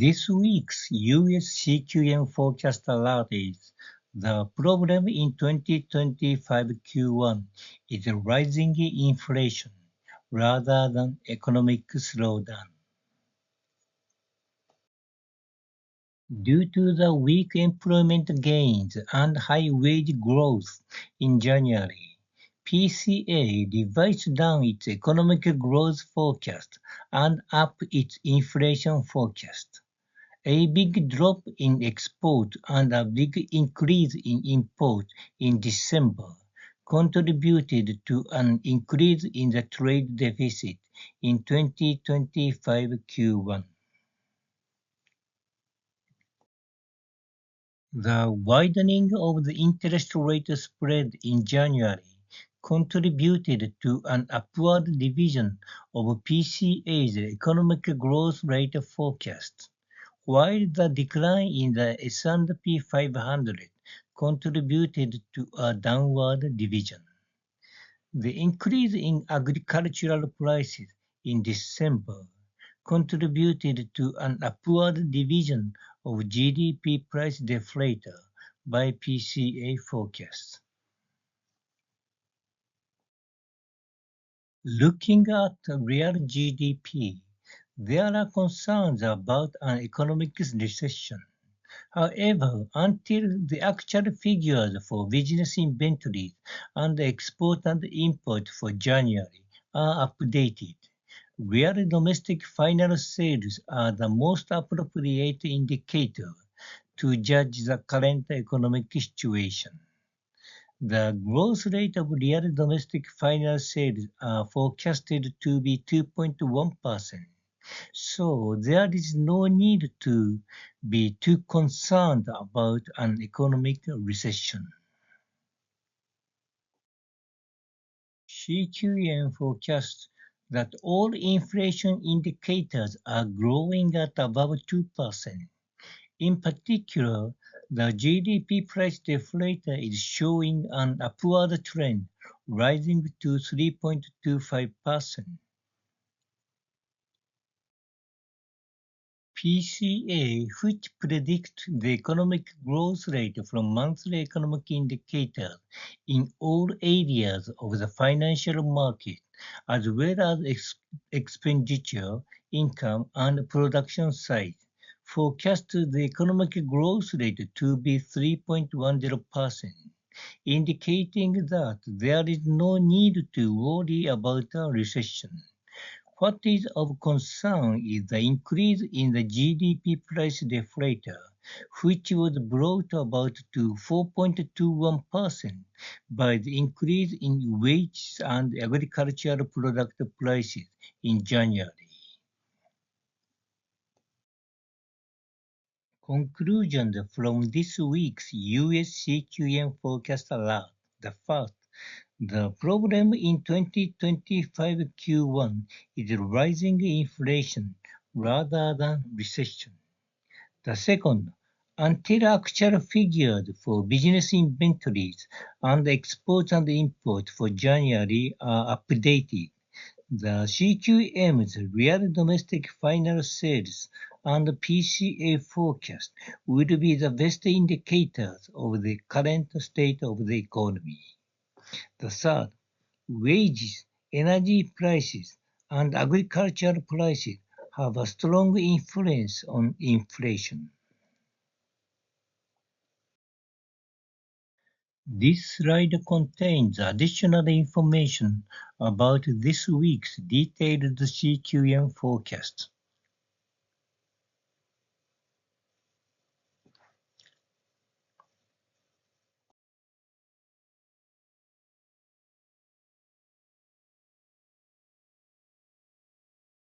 This week's US CQM Forecast Alert is the problem in 2025 Q1 is rising inflation rather than economic slowdown. Due to the weak employment gains and high wage growth in January, PCA revised down its economic growth forecast and up its inflation forecast. A big drop in export and a big increase in import in December contributed to an increase in the trade deficit in 2025 Q1. The widening of the interest rate spread in January contributed to an upward revision of PCA's economic growth rate forecast, while the decline in the S&P 500 contributed to a downward revision. The increase in agricultural prices in December contributed to an upward revision of GDP price deflator by PCA forecasts. Looking at real GDP, there are concerns about an economic recession. However, until the actual figures for business inventories and export and import for January are updated, real domestic final sales are the most appropriate indicator to judge the current economic situation. The growth rate of real domestic final sales are forecasted to be 2.1%. So there is no need to be too concerned about an economic recession. CQM forecasts that all inflation indicators are growing at above 2%. In particular, the GDP price deflator is showing an upward trend, rising to 3.25%. PCA, which predicts the economic growth rate from monthly economic indicators in all areas of the financial market, as well as expenditure, income, and production side, forecast the economic growth rate to be 3.10%, indicating that there is no need to worry about a recession. What is of concern is the increase in the GDP price deflator, which was brought about to 4.21% by the increase in wages and agricultural product prices in January. Conclusions from this week's US CQM Forecast Alert. The first, the problem in 2025 Q1 is rising inflation rather than recession. The second, until actual figures for business inventories and exports and imports for January are updated, the CQM's real domestic final sales and PCA forecast will be the best indicators of the current state of the economy. The third, wages, energy prices, and agricultural prices have a strong influence on inflation. This slide contains additional information about this week's detailed CQM forecast.